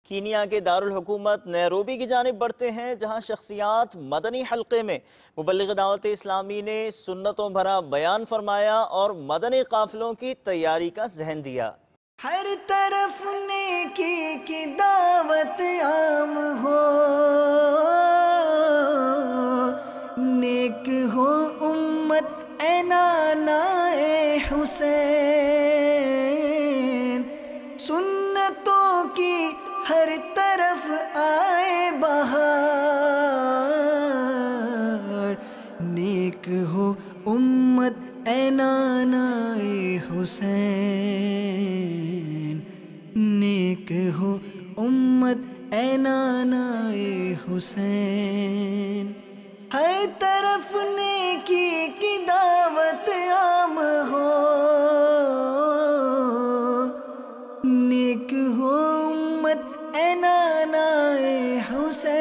Kenya کے دارالحکومت Nairobi کی جانب بڑھتے ہیں، جہاں شخصیات مدنی حلقے میں مبلغ دعوت اسلامی نے سنتوں بھرا بیان فرمایا اور مدنی قافلوں کی تیاری کا ذہن دیا۔ ہر طرف نیکی کی دعوت عام ہو، نیک ہو امت اے نانا اے حسین، سنتوں کی ہر طرف آئے بہار، نیک ہو امت اے نانا اے حسین، نیک ہو امت اے نانا اے حسین، ہر طرف نیکی کی دعوت عام ہو، نیک ہو امت اے نانا اے حسین۔